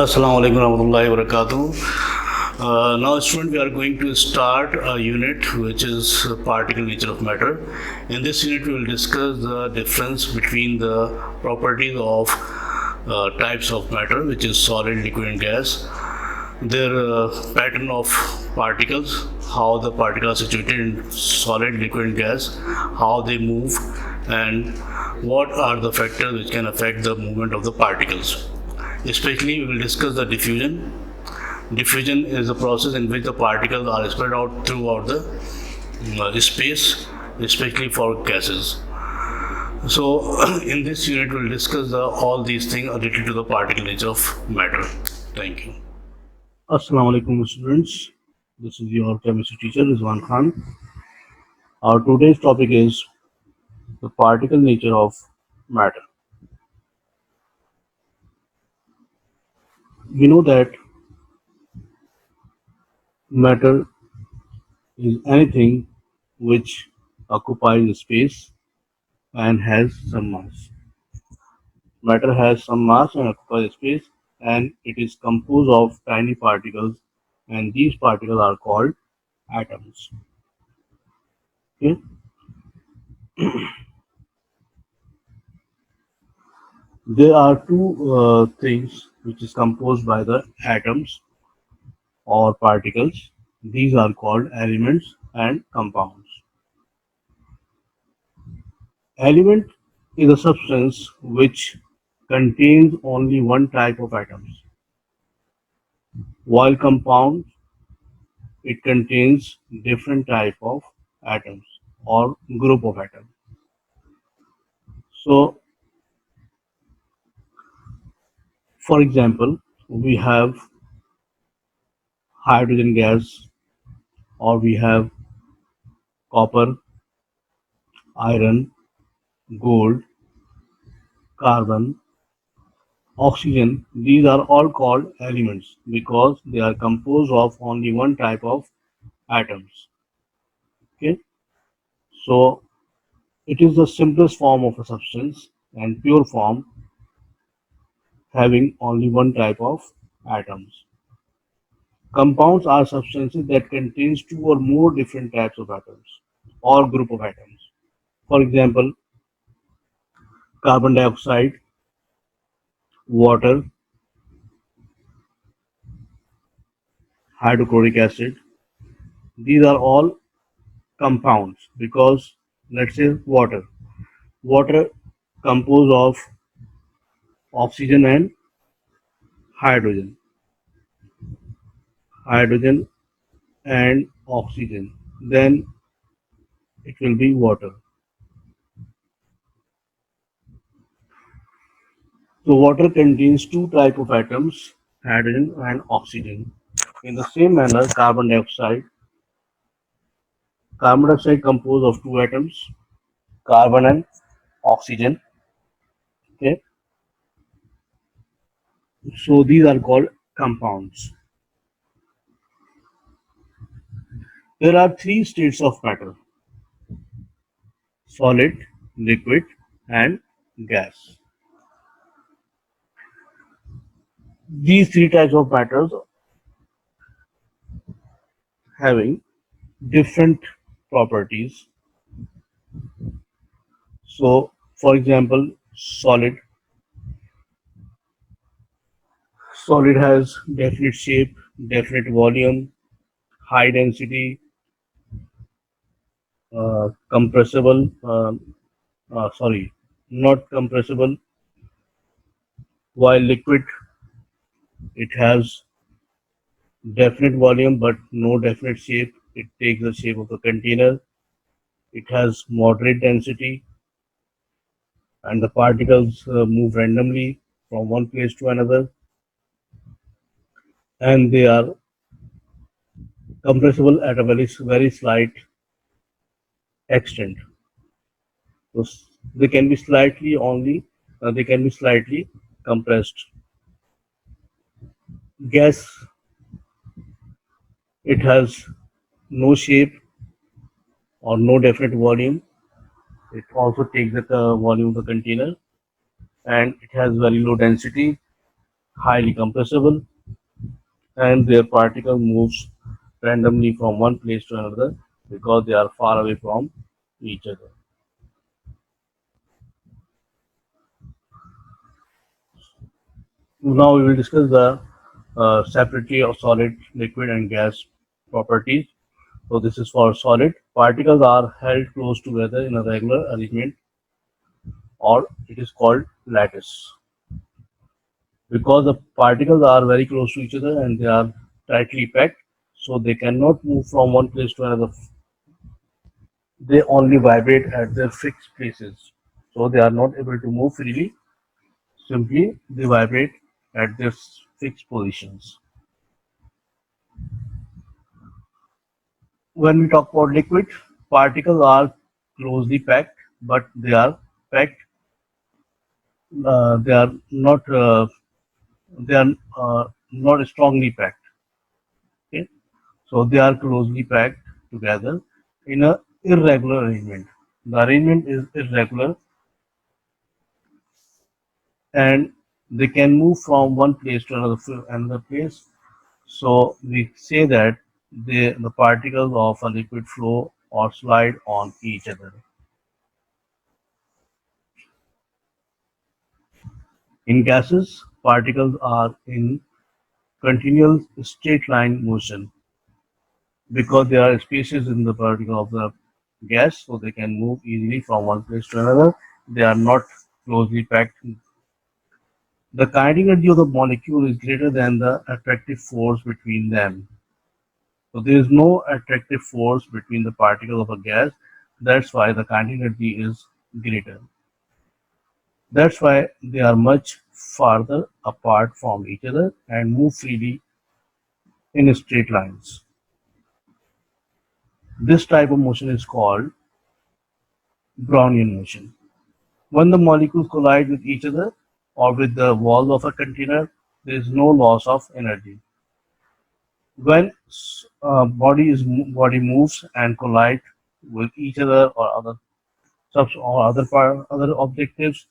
Assalamu alaikum warahmatullahi wabarakatuh. Now, student, we are going to start a unit which is particle nature of matter. In this unit, we will discuss the difference between the properties of types of matter, which is solid, liquid, and gas. Their pattern of particles, how the particles are situated in solid, liquid, and gas, how they move, and what are the factors which can affect the movement of the particles. Especially, we will discuss the diffusion. Diffusion is a process in which the particles are spread out throughout the space, especially for gases. So, in this unit, we will discuss all these things related to the particle nature of matter. Thank you. Assalamu alaikum students. This is your chemistry teacher Rizwan Khan. Our today's topic is the particle nature of matter. We know that matter is anything which occupies space and has some mass. Matter has some mass and occupies space, and it is composed of tiny particles, and these particles are called atoms. Okay? There are two things which is composed by the atoms or particles. These are called elements and compounds. Element is a substance which contains only one type of atoms, while compound it contains different type of atoms or group of atoms. So, for example, we have hydrogen gas, or we have copper, iron, gold, carbon, oxygen. These are all called elements because they are composed of only one type of atoms. Okay, so it is the simplest form of a substance and pure form having only one type of atoms. Compounds are substances that contains two or more different types of atoms or group of atoms. For example, carbon dioxide, water, hydrochloric acid. These are all compounds because let's say water composed of oxygen and hydrogen hydrogen and oxygen, then it will be water. So water contains two type of atoms, hydrogen and oxygen. In the same manner, carbon dioxide composed of two atoms, carbon and oxygen. Okay, so these are called compounds. There are three states of matter: solid, liquid, and gas. These three types of matters having different properties. So, for example, solid has definite shape, definite volume, high density, compressible. Sorry, not compressible. While liquid, it has definite volume but no definite shape. It takes the shape of a container. It has moderate density, and the particles move randomly from one place to another, and they are compressible at a very slight extent. So they can be slightly compressed. Gas, it has no shape or no definite volume. It also takes the volume of the container, and it has very low density. highly compressible, and their particle moves randomly from one place to another because they are far away from each other. Now we will discuss the separately of solid, liquid, and gas properties. So this is for solid. Particles are held close together in a regular arrangement, or it is called lattice. Because the particles are very close to each other and they are tightly packed, so they cannot move from one place to another. They only vibrate at their fixed places. So they are not able to move freely. Simply they vibrate at their fixed positions. When we talk about liquid, particles are closely packed, but packed. They are not. They are not strongly packed. Okay, so they are closely packed together in a irregular arrangement. The arrangement is irregular, and they can move from one place to another place. So we say that the particles of a liquid flow or slide on each other. In gases, particles are in continual straight line motion because there are spaces in the particle of the gas, so they can move easily from one place to another. They are not closely packed. The kinetic energy of the molecule is greater than the attractive force between them. So there is no attractive force between the particles of a gas. That's why the kinetic energy is greater. That's why they are much farther apart from each other and move freely in straight lines. This type of motion is called Brownian motion. When the molecules collide with each other or with the wall of a container, there is no loss of energy. When body moves and collide with each other or other objectives,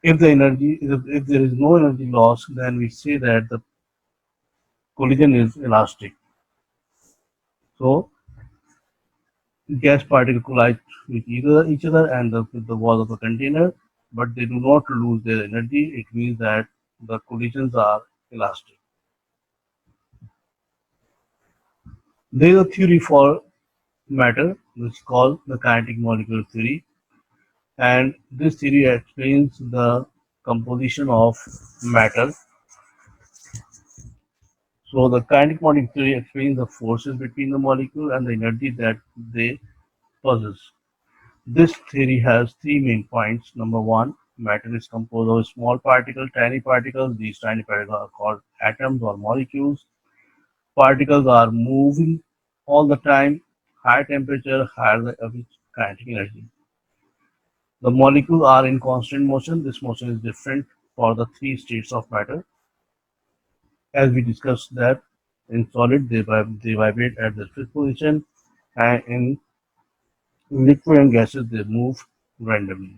if there is no energy loss, then we say that the collision is elastic. So gas particles collide with each other and with the wall of a container, but they do not lose their energy. It means that the collisions are elastic. There is a theory for matter which is called the kinetic molecular theory, and this theory explains the composition of matter. So the kinetic molecular theory explains the forces between the molecule and the energy that they possess. This theory has three main points. Number one, matter is composed of small particles, tiny particles. These tiny particles are called atoms or molecules. Particles are moving all the time. High temperature, higher the average kinetic energy. The molecules are in constant motion. This motion is different for the three states of matter. As we discussed that in solid, they vibrate at the fixed position, and in liquid and gases, they move randomly.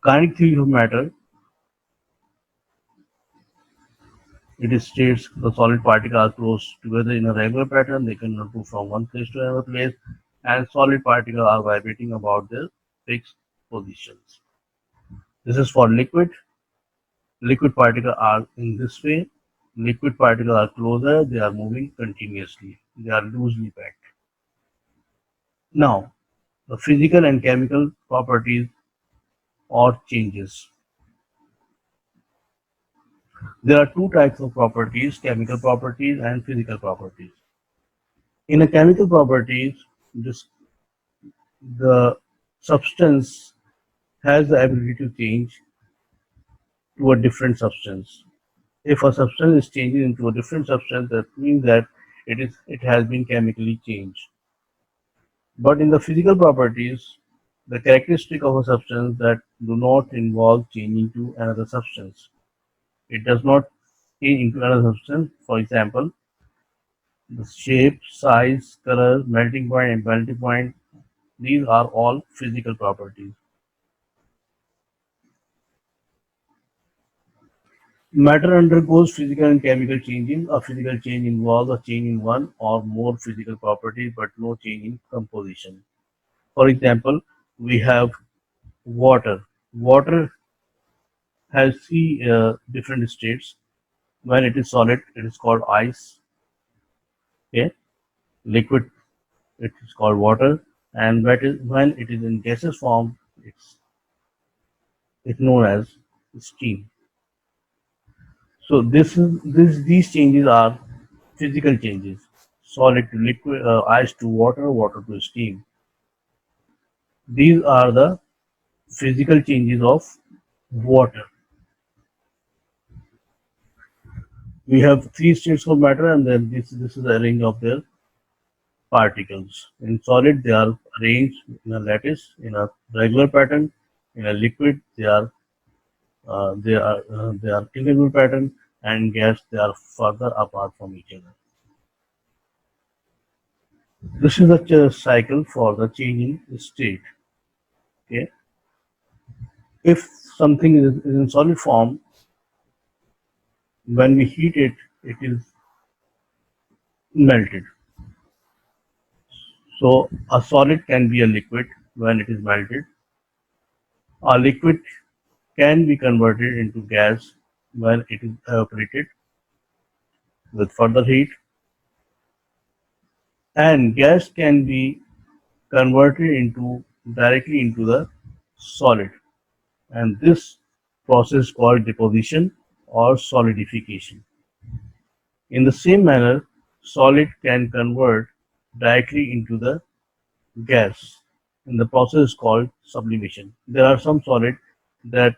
Kinetic theory of matter, it states the solid particles are close together in a regular pattern. They cannot move from one place to another place, and solid particles are vibrating about their fixed positions. This is for liquid. Liquid particles are in this way. Liquid particles are closer. They are moving continuously. They are loosely packed. Now, the physical and chemical properties or changes. There are two types of properties, chemical properties and physical properties. In a chemical properties, this, the substance has the ability to change to a different substance. If a substance is changing into a different substance, that means that it has been chemically changed. But in the physical properties, the characteristic of a substance that do not involve changing to another substance. It does not change into another substance. For example, the shape, size, color, melting point, and melting point, these are all physical properties. Matter undergoes physical and chemical changes. A physical change involves a change in one or more physical properties but no change in composition. For example, we have water. Water has three different states. When it is solid, it is called ice. Okay? Liquid, it is called water. And when it is in gaseous form, it's known as steam. So these changes are physical changes. Solid to liquid, ice to water, water to steam. These are the physical changes of water. We have three states of matter, and then this is a range of their particles. In solid, they are arranged in a lattice in a regular pattern. In a liquid, they are irregular pattern, and gas they are further apart from each other. This is the cycle for the change in state. Okay, if something is in solid form, when we heat it, it is melted. So a solid can be a liquid when it is melted. A liquid can be converted into gas when it is evaporated with further heat, and gas can be converted into directly into the solid, and this process called deposition or solidification. In the same manner, solid can convert directly into the gas, and the process is called sublimation. There are some solid that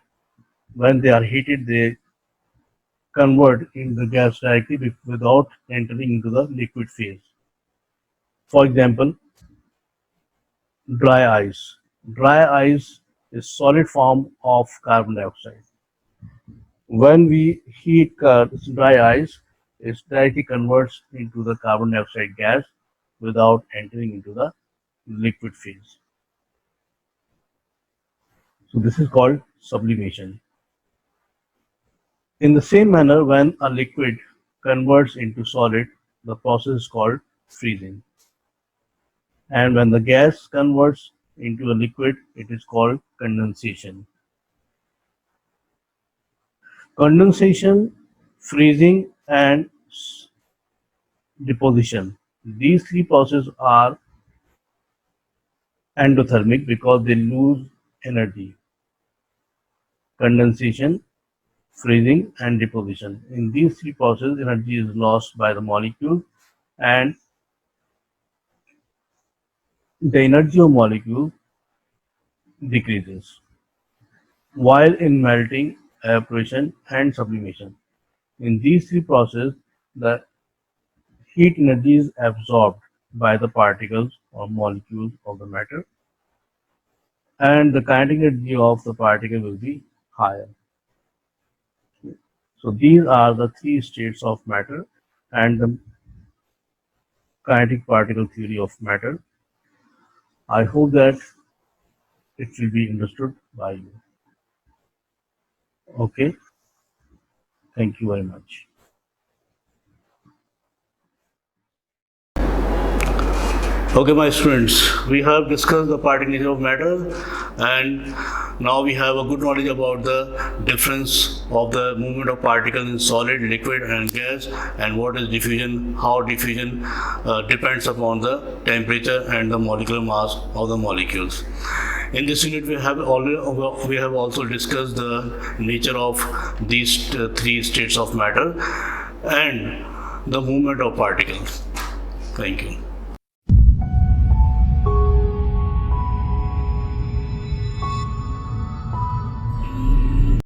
when they are heated they convert in the gas directly without entering into the liquid phase. For example, dry ice. Dry ice is solid form of carbon dioxide. When we heat dry ice, it directly converts into the carbon dioxide gas without entering into the liquid phase. So this is called sublimation. In the same manner, when a liquid converts into solid, the process is called freezing. And when the gas converts into a liquid, it is called condensation. Condensation, freezing, and deposition. These three processes are endothermic because they lose energy. Condensation, freezing, and deposition. In these three processes, energy is lost by the molecule, and the energy of molecule decreases. While in melting, evaporation, and sublimation. In these three processes, the heat energy is absorbed by the particles or molecules of the matter, and the kinetic energy of the particle will be higher. So these are the three states of matter and the kinetic particle theory of matter. I hope that it will be understood by you. Okay, thank you very much. Okay, my students, we have discussed the particle nature of matter, and now we have a good knowledge about the difference of the movement of particles in solid, liquid, and gas, and what is diffusion, how diffusion depends upon the temperature and the molecular mass of the molecules. In this unit, we have also discussed the nature of these three states of matter and the movement of particles. Thank you.